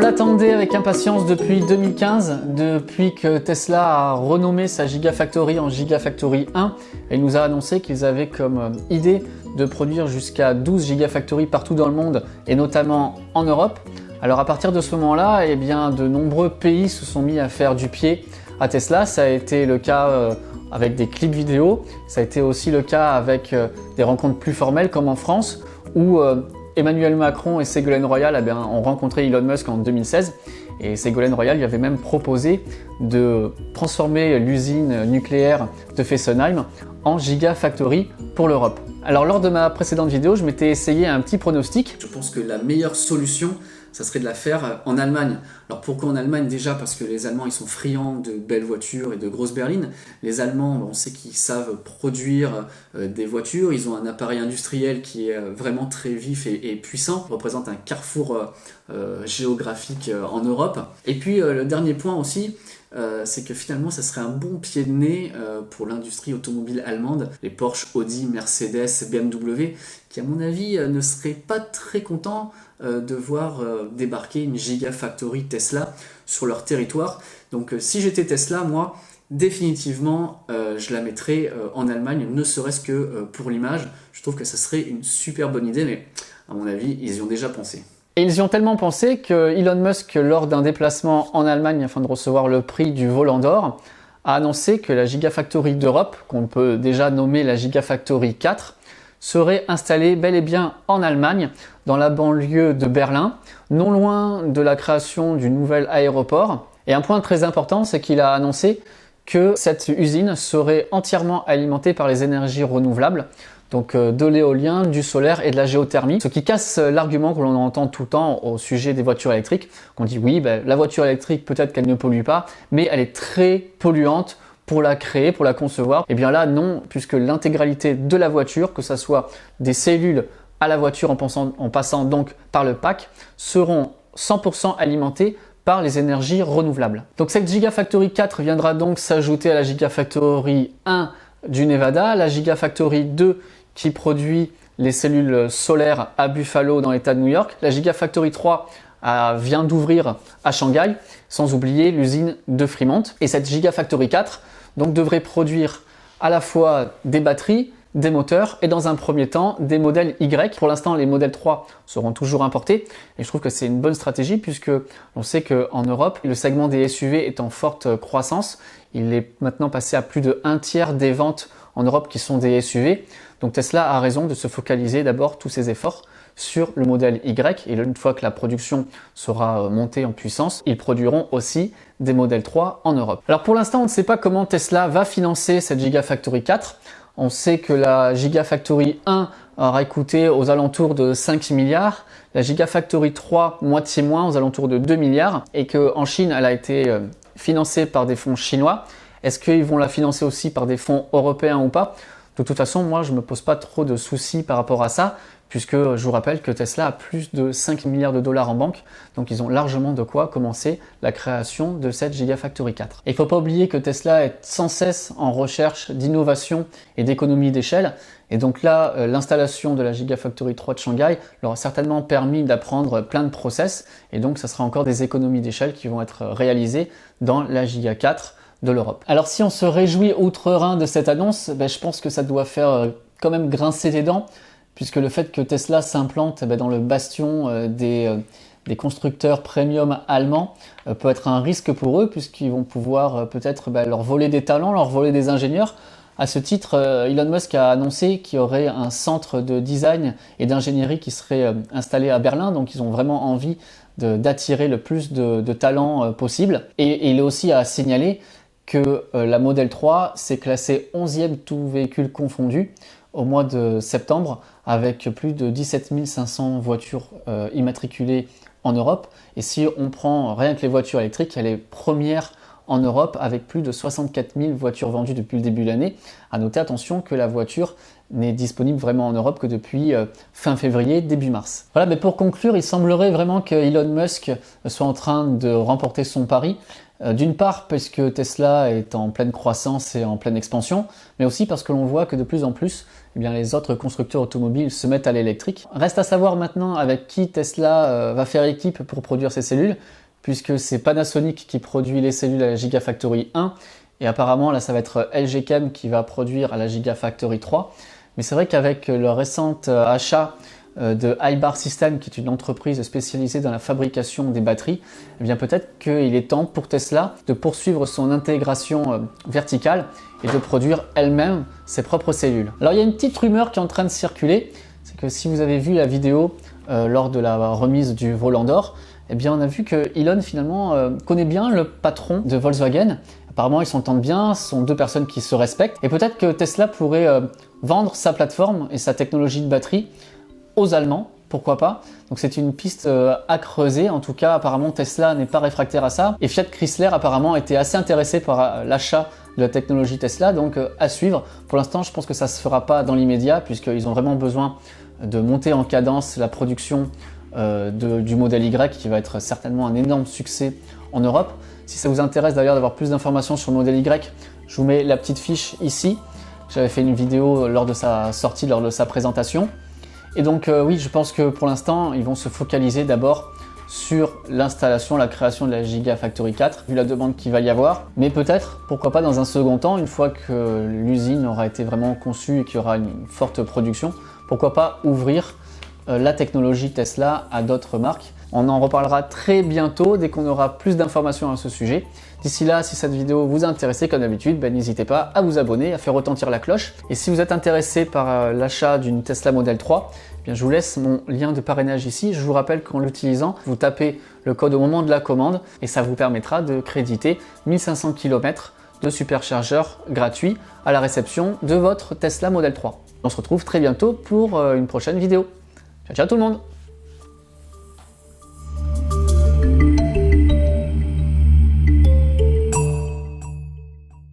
l'attendait avec impatience depuis 2015, depuis que Tesla a renommé sa Gigafactory en Gigafactory 1 et nous a annoncé qu'ils avaient comme idée de produire jusqu'à 12 Gigafactories partout dans le monde et notamment en Europe. Alors à partir de ce moment-là, eh bien, de nombreux pays se sont mis à faire du pied à Tesla. Ça a été le cas avec des clips vidéo, ça a été aussi le cas avec des rencontres plus formelles comme en France où Emmanuel Macron et Ségolène Royal ont rencontré Elon Musk en 2016 et Ségolène Royal lui avait même proposé de transformer l'usine nucléaire de Fessenheim en Gigafactory pour l'Europe. Alors lors de ma précédente vidéo, je m'étais essayé un petit pronostic. Je pense que la meilleure solution, ça serait de la faire en Allemagne. Alors pourquoi en Allemagne? Déjà parce que les Allemands ils sont friands de belles voitures et de grosses berlines. Les Allemands, on sait qu'ils savent produire des voitures, ils ont un appareil industriel qui est vraiment très vif et puissant, ils représentent un carrefour géographique en Europe. Et puis le dernier point aussi, c'est que finalement ça serait un bon pied de nez pour l'industrie automobile allemande, les Porsche, Audi, Mercedes, BMW, qui à mon avis ne seraient pas très contents de voir débarquer une Gigafactory Tesla sur leur territoire. Donc si j'étais Tesla, moi, définitivement, je la mettrais en Allemagne, ne serait-ce que pour l'image. Je trouve que ça serait une super bonne idée, mais à mon avis, ils y ont déjà pensé. Et ils y ont tellement pensé que Elon Musk, lors d'un déplacement en Allemagne afin de recevoir le prix du volant d'or, a annoncé que la Gigafactory d'Europe, qu'on peut déjà nommer la Gigafactory 4, serait installée bel et bien en Allemagne, dans la banlieue de Berlin, non loin de la création du nouvel aéroport. Et un point très important, c'est qu'il a annoncé que cette usine serait entièrement alimentée par les énergies renouvelables, donc de l'éolien, du solaire et de la géothermie. Ce qui casse l'argument que l'on entend tout le temps au sujet des voitures électriques, qu'on dit oui, la voiture électrique peut-être qu'elle ne pollue pas, mais elle est très polluante pour la créer, pour la concevoir. Et bien là non, puisque l'intégralité de la voiture, que ce soit des cellules à la voiture en passant donc par le pack, seront 100% alimentées par les énergies renouvelables. Donc cette Gigafactory 4 viendra donc s'ajouter à la Gigafactory 1 du Nevada, la Gigafactory 2 qui produit les cellules solaires à Buffalo dans l'état de New York, la Gigafactory 3 vient d'ouvrir à Shanghai, sans oublier l'usine de Fremont. Et cette Gigafactory 4 donc, devrait produire à la fois des batteries, des moteurs et dans un premier temps des modèles Y. Pour l'instant, les modèles 3 seront toujours importés et je trouve que c'est une bonne stratégie puisque on sait qu'en Europe, le segment des SUV est en forte croissance. Il est maintenant passé à plus de 1/3 des ventes en Europe qui sont des SUV. Donc Tesla a raison de se focaliser d'abord tous ses efforts sur le modèle Y et une fois que la production sera montée en puissance, ils produiront aussi des modèles 3 en Europe. Alors pour l'instant, on ne sait pas comment Tesla va financer cette Gigafactory 4. On sait que la Gigafactory 1 aura coûté aux alentours de 5 milliards, la Gigafactory 3 moitié moins aux alentours de 2 milliards et qu'en Chine elle a été financée par des fonds chinois. Est-ce qu'ils vont la financer aussi par des fonds européens ou pas? De toute façon, moi je ne me pose pas trop de soucis par rapport à ça puisque je vous rappelle que Tesla a plus de 5 milliards de dollars en banque, donc ils ont largement de quoi commencer la création de cette Gigafactory 4. Et il ne faut pas oublier que Tesla est sans cesse en recherche d'innovation et d'économie d'échelle, et donc là, l'installation de la Gigafactory 3 de Shanghai leur a certainement permis d'apprendre plein de process, et donc ça sera encore des économies d'échelle qui vont être réalisées dans la Giga 4 de l'Europe. Alors si on se réjouit outre-Rhin de cette annonce, je pense que ça doit faire quand même grincer des dents, puisque le fait que Tesla s'implante dans le bastion des constructeurs premium allemands peut être un risque pour eux, puisqu'ils vont pouvoir peut-être leur voler des talents, leur voler des ingénieurs. À ce titre, Elon Musk a annoncé qu'il y aurait un centre de design et d'ingénierie qui serait installé à Berlin, donc ils ont vraiment envie d'attirer le plus de talents possible. Et il est aussi à signaler que la Model 3 s'est classée 11e tout véhicule confondu au mois de septembre avec plus de 17 500 voitures immatriculées en Europe. Et si on prend rien que les voitures électriques, elle est première en Europe avec plus de 64 000 voitures vendues depuis le début de l'année. À noter, attention, que la voiture n'est disponible vraiment en Europe que depuis fin février, début mars. Voilà, mais pour conclure, il semblerait vraiment que Elon Musk soit en train de remporter son pari. D'une part parce que Tesla est en pleine croissance et en pleine expansion, mais aussi parce que l'on voit que de plus en plus, eh bien, les autres constructeurs automobiles se mettent à l'électrique. Reste à savoir maintenant avec qui Tesla va faire équipe pour produire ces cellules, puisque c'est Panasonic qui produit les cellules à la Gigafactory 1, et apparemment là ça va être LG Chem qui va produire à la Gigafactory 3. Mais c'est vrai qu'avec le récent achat de iBar System, qui est une entreprise spécialisée dans la fabrication des batteries, eh bien peut-être qu'il est temps pour Tesla de poursuivre son intégration verticale et de produire elle-même ses propres cellules. Alors il y a une petite rumeur qui est en train de circuler, c'est que si vous avez vu la vidéo lors de la remise du volant d'or, eh bien on a vu que Elon finalement connaît bien le patron de Volkswagen. Apparemment ils s'entendent bien, ce sont deux personnes qui se respectent, et peut-être que Tesla pourrait vendre sa plateforme et sa technologie de batterie aux Allemands, pourquoi pas. Donc c'est une piste à creuser. En tout cas, apparemment Tesla n'est pas réfractaire à ça. Et Fiat Chrysler apparemment était assez intéressé par l'achat de la technologie Tesla, donc à suivre. Pour l'instant, je pense que ça ne se fera pas dans l'immédiat, puisqu'ils ont vraiment besoin de monter en cadence la production du modèle Y, qui va être certainement un énorme succès en Europe. Si ça vous intéresse d'ailleurs d'avoir plus d'informations sur le modèle Y, je vous mets la petite fiche ici. J'avais fait une vidéo lors de sa sortie, lors de sa présentation. Et donc oui, je pense que pour l'instant, ils vont se focaliser d'abord sur l'installation, la création de la Gigafactory 4, vu la demande qu'il va y avoir. Mais peut-être, pourquoi pas dans un second temps, une fois que l'usine aura été vraiment conçue et qu'il y aura une forte production, pourquoi pas ouvrir la technologie Tesla à d'autres marques. On en reparlera très bientôt dès qu'on aura plus d'informations à ce sujet. D'ici là, si cette vidéo vous a intéressé, comme d'habitude, n'hésitez pas à vous abonner, à faire retentir la cloche. Et si vous êtes intéressé par l'achat d'une Tesla Model 3, eh bien, je vous laisse mon lien de parrainage ici. Je vous rappelle qu'en l'utilisant, vous tapez le code au moment de la commande et ça vous permettra de créditer 1500 km de superchargeur gratuit à la réception de votre Tesla Model 3. On se retrouve très bientôt pour une prochaine vidéo. Ciao, ciao tout le monde!